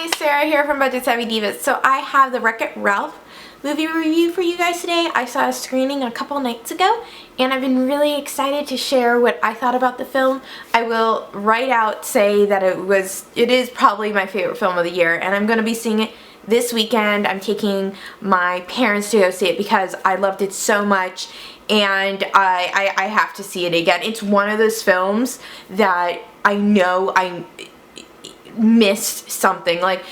Hi, Sarah here from BudgetSavvyDiva. So I have the Wreck-It Ralph movie review for you guys today. I saw a screening a couple nights ago and I've been really excited to share what I thought about the film. I will right out say that it is probably my favorite film of the year, and I'm going to be seeing it this weekend. I'm taking my parents to go see it because I loved it so much, and I have to see it again. It's one of those films that I know I missed something. Like,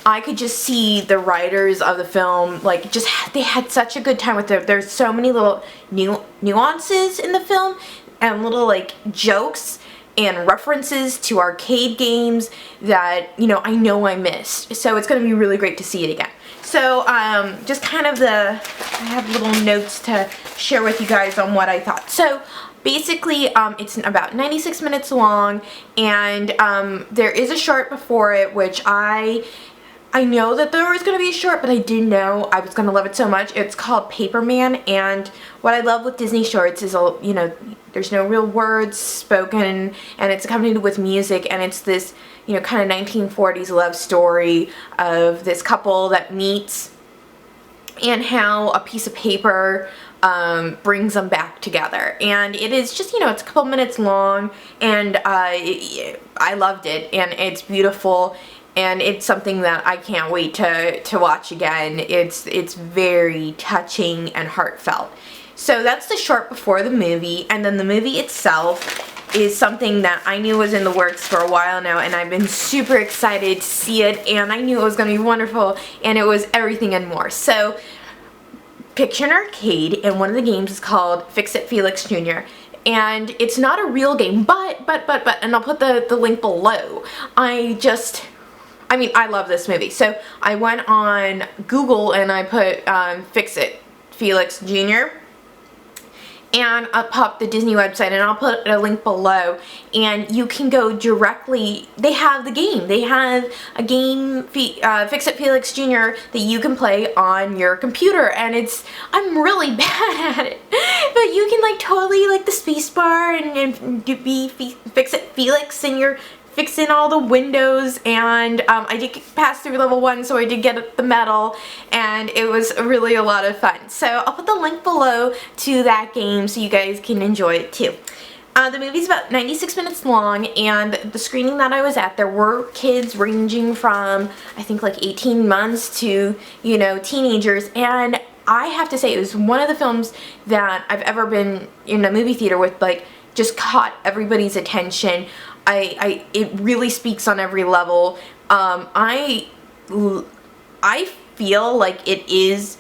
I could just see the writers of the film, like, they had such a good time with it. There's so many little nuances in the film and little, like, jokes and references to arcade games that, you know I missed. So it's going to be really great to see it again. So, just kind of I have little notes to share with you guys on what I thought. So, basically, it's about 96 minutes long, and there is a short before it, which I know that there was going to be a short, but I didn't know I was going to love it so much. It's called Paperman, and what I love with Disney shorts is, you know, there's no real words spoken, and it's accompanied with music, and it's this, you know, kind of 1940s love story of this couple that meets and how a piece of paper brings them back together. And it is just, you know, it's a couple minutes long, and I loved it, and it's beautiful, and it's something that I can't wait to watch again. It's very touching and heartfelt. So that's the short before the movie, and then the movie itself is something that I knew was in the works for a while now, and I've been super excited to see it, and I knew it was going to be wonderful, and it was everything and more. So picture an arcade, and one of the games is called Fix-It Felix Jr. And it's not a real game, but, and I'll put the link below. I mean, I love this movie. So I went on Google and I put Fix-It Felix Jr. and I'll pop the Disney website, and I'll put a link below, and you can go directly. They have the game. They have a game, Fix-It Felix Jr., that you can play on your computer, and I'm really bad at it, but you can, like, totally, like, the space bar and be Fix-It Felix, and you're fixing all the windows, and I did pass through level 1, so I did get the medal, and it was really a lot of fun. So I'll put the link below to that game so you guys can enjoy it too. The movie's about 96 minutes long, and the screening that I was at, there were kids ranging from, I think, like 18 months to, you know, teenagers, and I have to say it was one of the films that I've ever been in a movie theater with, like, just caught everybody's attention. It really speaks on every level. I feel like it is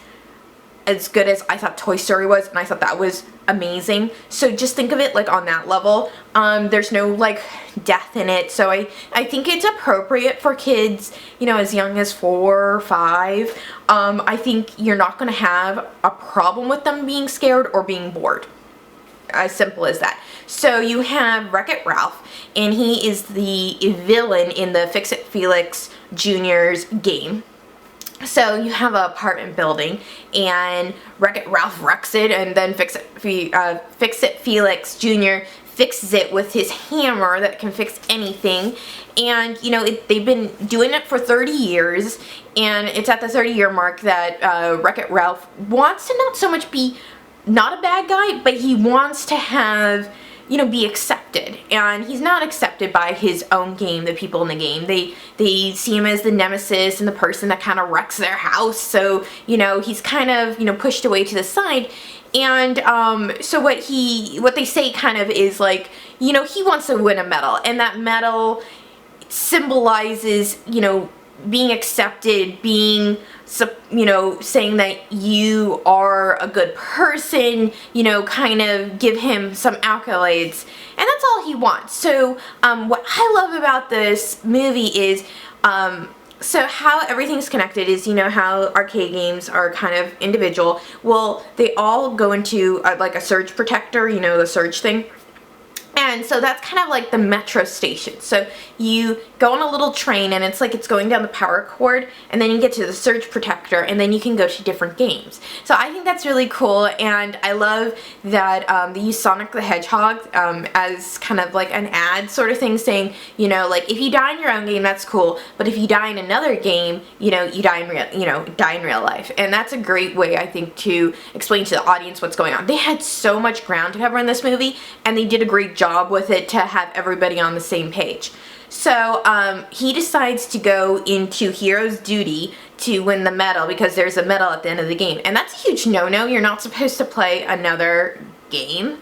as good as I thought Toy Story was, and I thought that was amazing. So just think of it like on that level. There's no, like, death in it, so I think it's appropriate for kids, you know, as young as 4 or 5. I think you're not going to have a problem with them being scared or being bored. As simple as that. So you have Wreck-It Ralph, and he is the villain in the Fix-It Felix Jr.'s game. So you have an apartment building, and Wreck-It Ralph wrecks it, and then Fix-It Felix Jr. fixes it with his hammer that can fix anything. And, you know, they've been doing it for 30 years, and it's at the 30-year mark that Wreck-It Ralph wants to not so much be not a bad guy, but he wants to have, you know, be accepted, and he's not accepted by his own game, the people in the game. They see him as the nemesis and the person that kind of wrecks their house, so, you know, he's kind of, you know, pushed away to the side. And so what they say kind of is, like, you know, he wants to win a medal, and that medal symbolizes, you know, being accepted, being, you know, saying that you are a good person, you know, kind of give him some accolades, and that's all he wants. So what I love about this movie is, so how everything's connected is, you know, how arcade games are kind of individual. Well, they all go into like a surge protector, you know, the surge thing. And so that's kind of like the metro station. So you go on a little train and it's like it's going down the power cord, and then you get to the surge protector, and then you can go to different games. So I think that's really cool, and I love that they use Sonic the Hedgehog as kind of like an ad sort of thing, saying, you know, like if you die in your own game, that's cool, but if you die in another game, you know, you die in real life. And that's a great way, I think, to explain to the audience what's going on. They had so much ground to cover in this movie, and they did a great job with it to have everybody on the same page. So he decides to go into hero's duty to win the medal, because there's a medal at the end of the game, and that's a huge no-no. You're not supposed to play another game,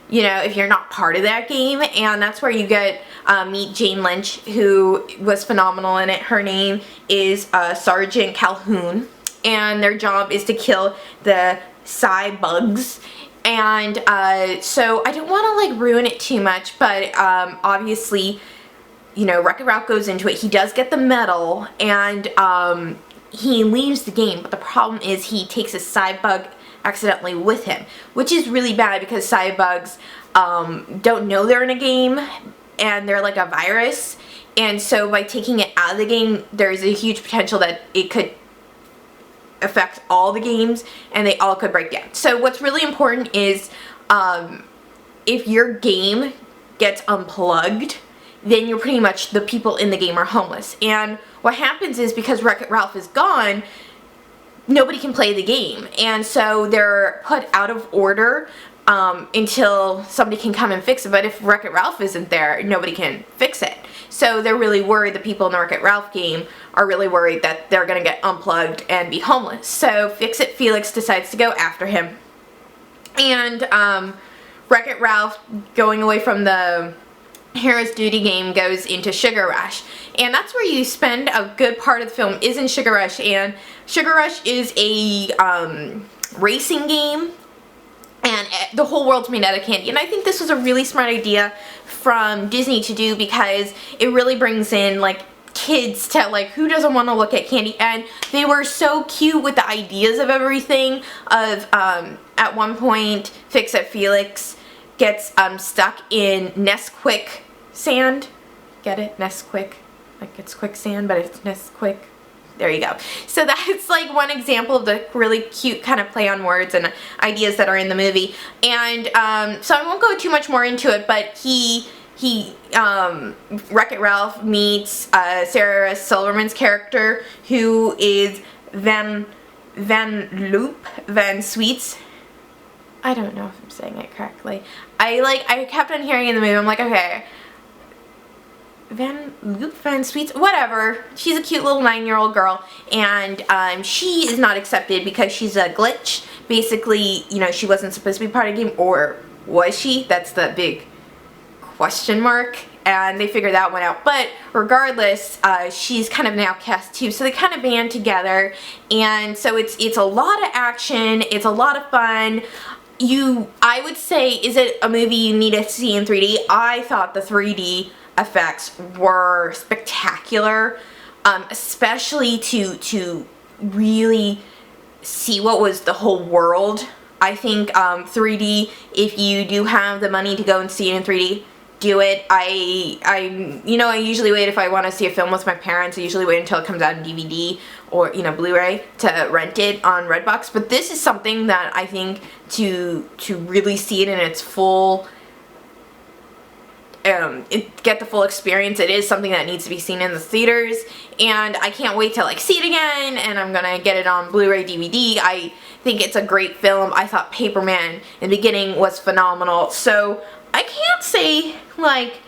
you know, if you're not part of that game. And that's where you get meet Jane Lynch, who was phenomenal in it. Her name is Sergeant Calhoun, and their job is to kill the cybugs. And so I don't want to like ruin it too much, but obviously, you know, Wreck-It Ralph goes into it. He does get the medal, and he leaves the game, but the problem is he takes a cybug accidentally with him, which is really bad because cybugs don't know they're in a game, and they're like a virus. And so by taking it out of the game, there's a huge potential that it could affect all the games, and they all could break down. So what's really important is if your game gets unplugged, then you're pretty much, the people in the game are homeless. And what happens is, because Wreck-It Ralph is gone, nobody can play the game, and so they're put out of order until somebody can come and fix it. But if Wreck-It Ralph isn't there, nobody can fix it. So they're really worried, the people in the Wreck-It Ralph game are really worried that they're going to get unplugged and be homeless. So Fix-It Felix decides to go after him. And Wreck-It Ralph, going away from the Hero's Duty game, goes into Sugar Rush. And that's where you spend a good part of the film, is in Sugar Rush. And Sugar Rush is a racing game, and the whole world's made out of candy. And I think this was a really smart idea from Disney to do, because it really brings in like kids to, like, who doesn't want to look at candy? And they were so cute with the ideas of everything. Of at one point, Fix-It Felix gets stuck in Nesquik sand. Get it? Nesquik. Like it's quicksand, but it's Nesquik. There you go. So that's like one example of the really cute kind of play on words and ideas that are in the movie. And so I won't go too much more into it, but Wreck-It Ralph meets Sarah Silverman's character, who is Van Sweets. I don't know if I'm saying it correctly. I kept on hearing in the movie, I'm like, okay, Van Sweets, whatever. She's a cute little 9-year-old girl, and she is not accepted because she's a glitch. Basically, you know, she wasn't supposed to be part of the game, or was she? That's the big question mark, and they figured that one out. But regardless, she's kind of an outcast too, so they kind of band together, and so it's a lot of action, it's a lot of fun. I would say, is it a movie you need to see in 3D? I thought the 3D effects were spectacular, especially to really see what was the whole world. I think 3D, if you do have the money to go and see it in 3D, do it. I usually wait, if I want to see a film with my parents, I usually wait until it comes out in DVD or, you know, Blu-ray to rent it on Redbox. But this is something that I think to really see it in its full, get the full experience, it is something that needs to be seen in the theaters, and I can't wait to like see it again, and I'm gonna get it on Blu-ray DVD. I think it's a great film. I thought Paperman in the beginning was phenomenal, so I can't say, like,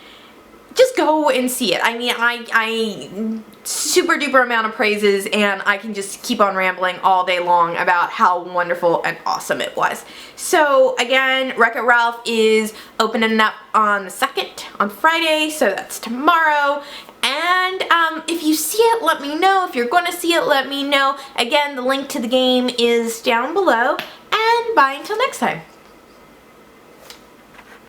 just go and see it. I mean, I super duper amount of praises, and I can just keep on rambling all day long about how wonderful and awesome it was. So again, Wreck-It Ralph is opening up on the 2nd, on Friday, so that's tomorrow. And if you see it, let me know. If you're going to see it, let me know. Again, the link to the game is down below, and bye until next time.